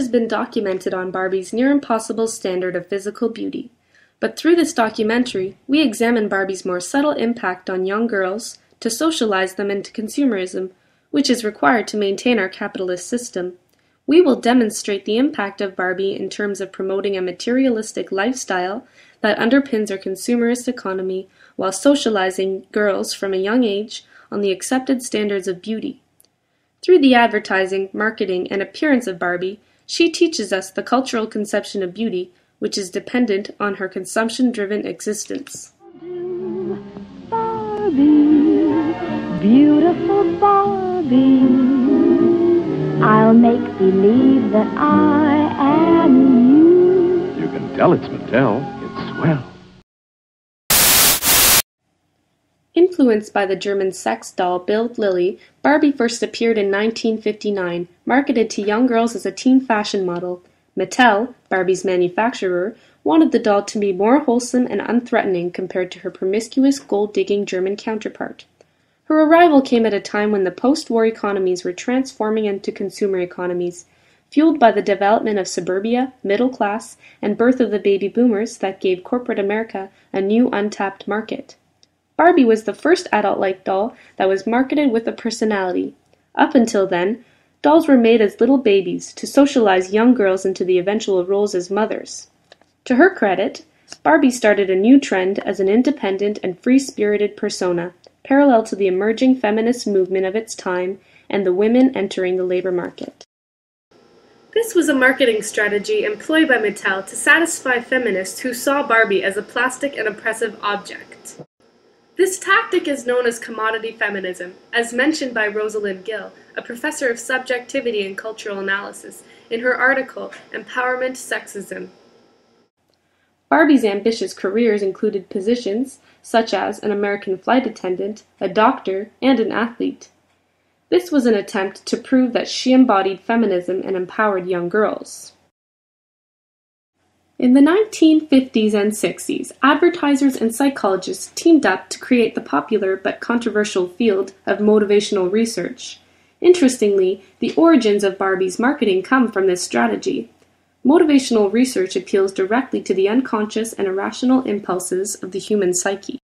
has been documented on Barbie's near-impossible standard of physical beauty. But through this documentary, we examine Barbie's more subtle impact on young girls to socialize them into consumerism, which is required to maintain our capitalist system. We will demonstrate the impact of Barbie in terms of promoting a materialistic lifestyle that underpins our consumerist economy while socializing girls from a young age on the accepted standards of beauty. Through the advertising, marketing, and appearance of Barbie, she teaches us the cultural conception of beauty, which is dependent on her consumption-driven existence. Barbie, beautiful Barbie, I'll make believe that I am you. You can tell it's Mattel. It's swell. Influenced by the German sex doll Bild Lilly, Barbie first appeared in 1959, marketed to young girls as a teen fashion model. Mattel, Barbie's manufacturer, wanted the doll to be more wholesome and unthreatening compared to her promiscuous, gold-digging German counterpart. Her arrival came at a time when the post-war economies were transforming into consumer economies, fueled by the development of suburbia, middle class, and birth of the baby boomers that gave corporate America a new untapped market. Barbie was the first adult-like doll that was marketed with a personality. Up until then, dolls were made as little babies to socialize young girls into the eventual roles as mothers. To her credit, Barbie started a new trend as an independent and free-spirited persona, parallel to the emerging feminist movement of its time and the women entering the labor market. This was a marketing strategy employed by Mattel to satisfy feminists who saw Barbie as a plastic and oppressive object. This tactic is known as commodity feminism, as mentioned by Rosalind Gill, a professor of subjectivity and cultural analysis, in her article, Empowerment Sexism. Barbie's ambitious careers included positions such as an American flight attendant, a doctor, and an athlete. This was an attempt to prove that she embodied feminism and empowered young girls. In the 1950s and 60s, advertisers and psychologists teamed up to create the popular but controversial field of motivational research. Interestingly, the origins of Barbie's marketing come from this strategy. Motivational research appeals directly to the unconscious and irrational impulses of the human psyche.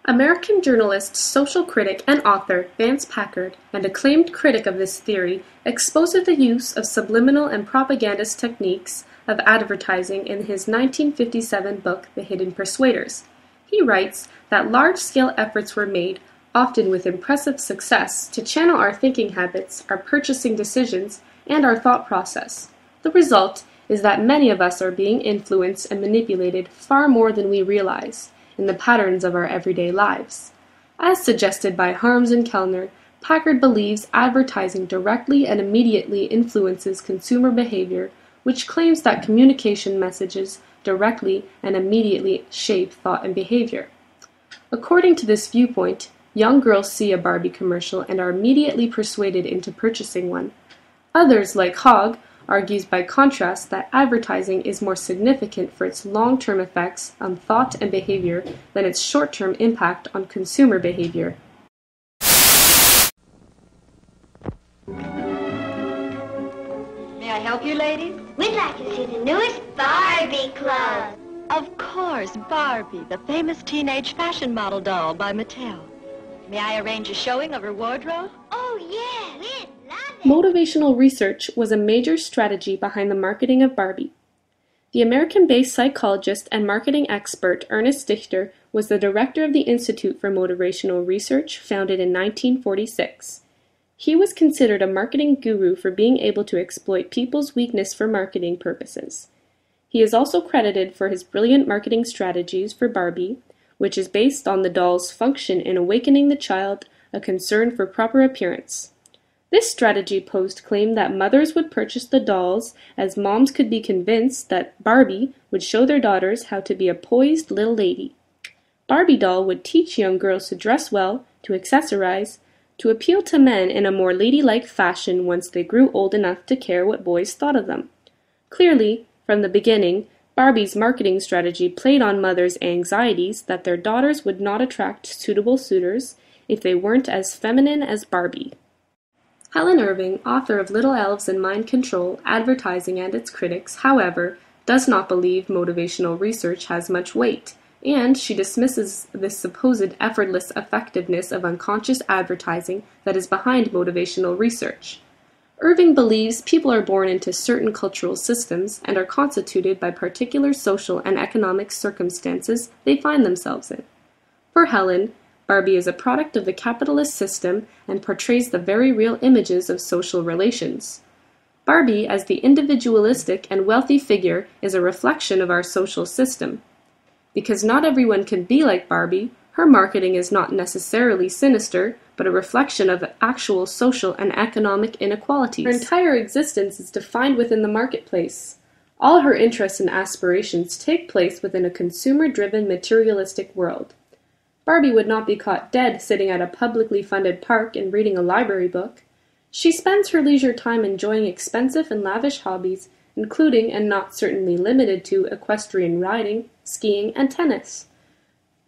American journalist, social critic, and author Vance Packard, and acclaimed critic of this theory, exposes the use of subliminal and propagandist techniques of advertising in his 1957 book, The Hidden Persuaders. He writes that large-scale efforts were made, often with impressive success, to channel our thinking habits, our purchasing decisions, and our thought process. The result is that many of us are being influenced and manipulated far more than we realize in the patterns of our everyday lives. As suggested by Harms and Kellner, Packard believes advertising directly and immediately influences consumer behavior, which claims that communication messages directly and immediately shape thought and behavior. According to this viewpoint, young girls see a Barbie commercial and are immediately persuaded into purchasing one. Others, like Hogg, argues by contrast that advertising is more significant for its long-term effects on thought and behavior than its short-term impact on consumer behavior. May I help you, ladies? We'd like to see the newest Barbie clothes. Of course, Barbie, the famous teenage fashion model doll by Mattel. May I arrange a showing of her wardrobe? Oh, yeah, we'd love it. Motivational research was a major strategy behind the marketing of Barbie. The American-based psychologist and marketing expert Ernest Dichter was the director of the Institute for Motivational Research, founded in 1946. He was considered a marketing guru for being able to exploit people's weakness for marketing purposes. He is also credited for his brilliant marketing strategies for Barbie, which is based on the doll's function in awakening the child a concern for proper appearance. This strategy posed claim that mothers would purchase the dolls as moms could be convinced that Barbie would show their daughters how to be a poised little lady. Barbie doll would teach young girls to dress well, to accessorize, to appeal to men in a more ladylike fashion once they grew old enough to care what boys thought of them. Clearly, from the beginning, Barbie's marketing strategy played on mothers' anxieties that their daughters would not attract suitable suitors if they weren't as feminine as Barbie. Helen Irving, author of Little Elves and Mind Control, Advertising and Its Critics, however, does not believe motivational research has much weight, and she dismisses the supposed effortless effectiveness of unconscious advertising that is behind motivational research. Irving believes people are born into certain cultural systems and are constituted by particular social and economic circumstances they find themselves in. For Helen, Barbie is a product of the capitalist system and portrays the very real images of social relations. Barbie, as the individualistic and wealthy figure, is a reflection of our social system. Because not everyone can be like Barbie, her marketing is not necessarily sinister, but a reflection of actual social and economic inequalities. Her entire existence is defined within the marketplace. All her interests and aspirations take place within a consumer-driven, materialistic world. Barbie would not be caught dead sitting at a publicly funded park and reading a library book. She spends her leisure time enjoying expensive and lavish hobbies, including and not certainly limited to equestrian riding, skiing, and tennis.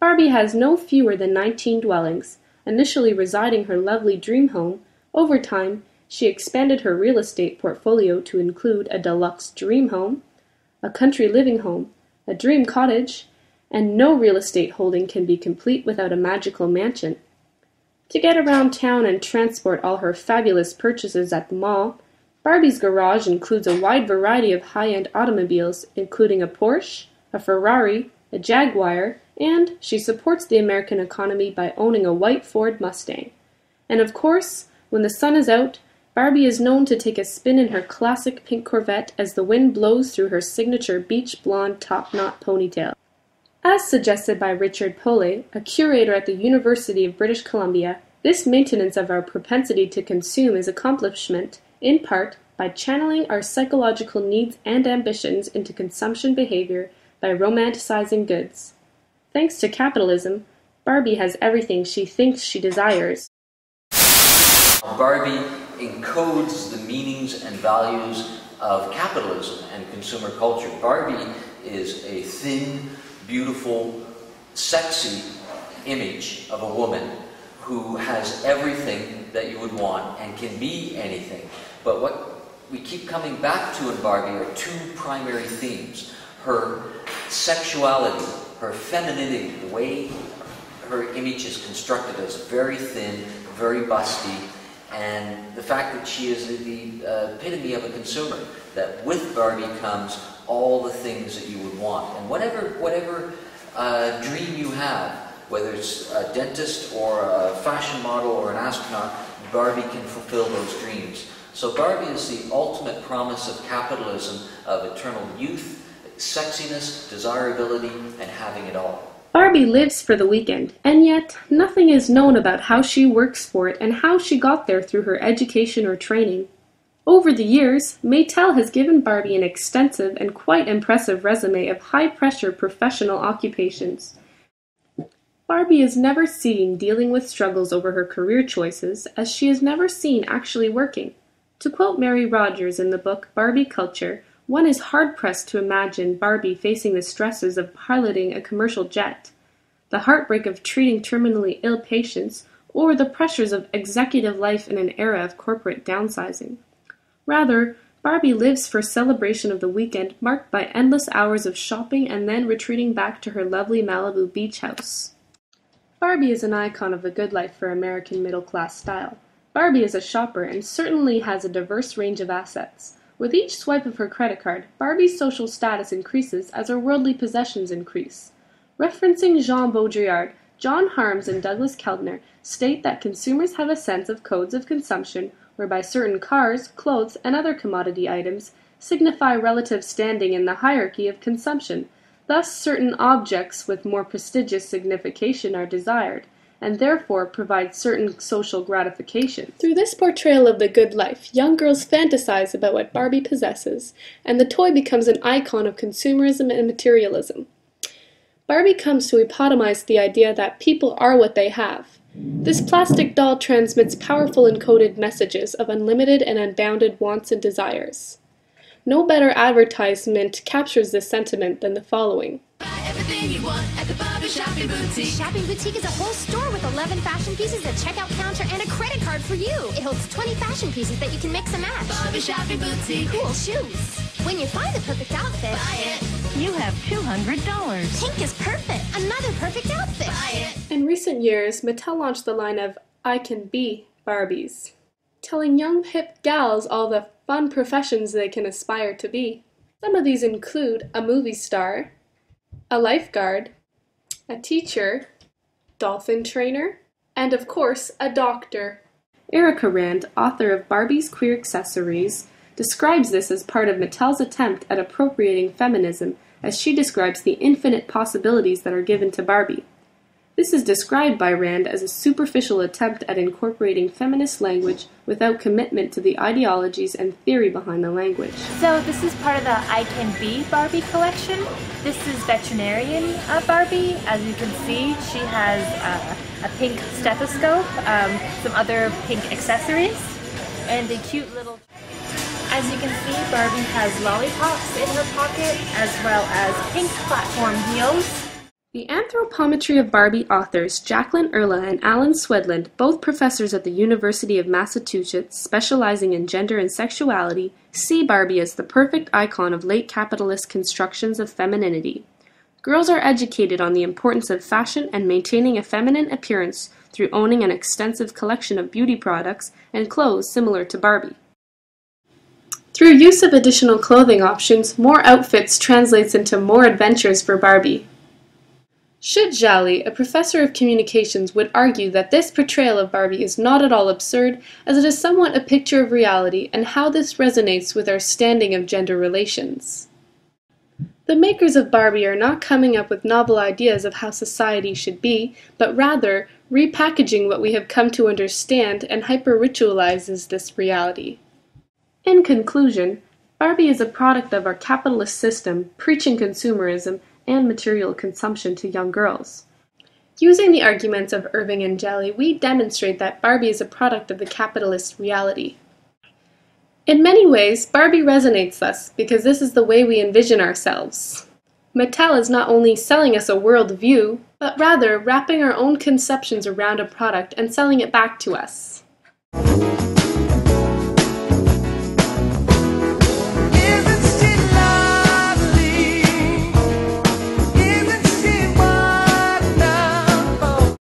Barbie has no fewer than 19 dwellings. Initially residing her lovely dream home, over time she expanded her real estate portfolio to include a deluxe dream home, a country living home, a dream cottage, and no real estate holding can be complete without a magical mansion. To get around town and transport all her fabulous purchases at the mall, Barbie's garage includes a wide variety of high-end automobiles, including a Porsche, a Ferrari, a Jaguar, and she supports the American economy by owning a white Ford Mustang. And of course, when the sun is out, Barbie is known to take a spin in her classic pink Corvette as the wind blows through her signature beach blonde top-knot ponytail. As suggested by Richard Pole, a curator at the University of British Columbia, this maintenance of our propensity to consume is accomplishment, in part, by channeling our psychological needs and ambitions into consumption behavior by romanticizing goods. Thanks to capitalism, Barbie has everything she thinks she desires. Barbie encodes the meanings and values of capitalism and consumer culture. Barbie is a thin, beautiful, sexy image of a woman who has everything that you would want and can be anything. But what we keep coming back to in Barbie are two primary themes. Her sexuality, her femininity, the way her image is constructed as very thin, very busty, and the fact that she is the epitome of a consumer, that with Barbie comes all the things that you would want. And whatever dream you have, whether it's a dentist or a fashion model or an astronaut, Barbie can fulfill those dreams. So Barbie is the ultimate promise of capitalism, of eternal youth, sexiness, desirability, and having it all. Barbie lives for the weekend, and yet nothing is known about how she works for it and how she got there through her education or training. Over the years, Mattel has given Barbie an extensive and quite impressive resume of high-pressure professional occupations. Barbie is never seen dealing with struggles over her career choices, as she is never seen actually working. To quote Mary Rogers in the book Barbie Culture, one is hard-pressed to imagine Barbie facing the stresses of piloting a commercial jet, the heartbreak of treating terminally ill patients, or the pressures of executive life in an era of corporate downsizing. Rather, Barbie lives for celebration of the weekend marked by endless hours of shopping and then retreating back to her lovely Malibu beach house. Barbie is an icon of the good life for American middle-class style. Barbie is a shopper and certainly has a diverse range of assets. With each swipe of her credit card, Barbie's social status increases as her worldly possessions increase. Referencing Jean Baudrillard, John Harms and Douglas Keltner state that consumers have a sense of codes of consumption whereby certain cars, clothes, and other commodity items signify relative standing in the hierarchy of consumption. Thus, certain objects with more prestigious signification are desired, and therefore provide certain social gratification. Through this portrayal of the good life, young girls fantasize about what Barbie possesses, and the toy becomes an icon of consumerism and materialism. Barbie comes to epitomize the idea that people are what they have. This plastic doll transmits powerful encoded messages of unlimited and unbounded wants and desires. No better advertisement captures this sentiment than the following. Everything you want at the Barbie Shopping Boutique. Shopping Boutique is a whole store with 11 fashion pieces, a checkout counter, and a credit card for you. It holds 20 fashion pieces that you can mix and match. Barbie Shopping Boutique. Cool shoes. When you find the perfect outfit, Buy it. You have $200. pink is perfect. Another perfect outfit. Buy it. In recent years, Mattel launched the line of I Can Be Barbies, telling young hip gals all the fun professions they can aspire to be. Some of these include a movie star, a lifeguard, a teacher, dolphin trainer, and of course, a doctor. Erica Rand, author of Barbie's Queer Accessories, describes this as part of Mattel's attempt at appropriating feminism, as she describes the infinite possibilities that are given to Barbie. This is described by Rand as a superficial attempt at incorporating feminist language without commitment to the ideologies and theory behind the language. So this is part of the I Can Be Barbie collection. This is veterinarian Barbie. As you can see, she has a pink stethoscope, some other pink accessories, and a cute little... As you can see, Barbie has lollipops in her pocket, as well as pink platform heels. The Anthropometry of Barbie authors Jacqueline Erla and Alan Swedland, both professors at the University of Massachusetts specializing in gender and sexuality, see Barbie as the perfect icon of late capitalist constructions of femininity. Girls are educated on the importance of fashion and maintaining a feminine appearance through owning an extensive collection of beauty products and clothes similar to Barbie. Through use of additional clothing options, more outfits translates into more adventures for Barbie. Shud Jali, a professor of communications, would argue that this portrayal of Barbie is not at all absurd, as it is somewhat a picture of reality and how this resonates with our standing of gender relations. The makers of Barbie are not coming up with novel ideas of how society should be, but rather repackaging what we have come to understand and hyper-ritualizes this reality. In conclusion, Barbie is a product of our capitalist system, preaching consumerism and material consumption to young girls. Using the arguments of Irving and Jali, we demonstrate that Barbie is a product of the capitalist reality. In many ways, Barbie resonates us because this is the way we envision ourselves. Mattel is not only selling us a world view, but rather wrapping our own conceptions around a product and selling it back to us.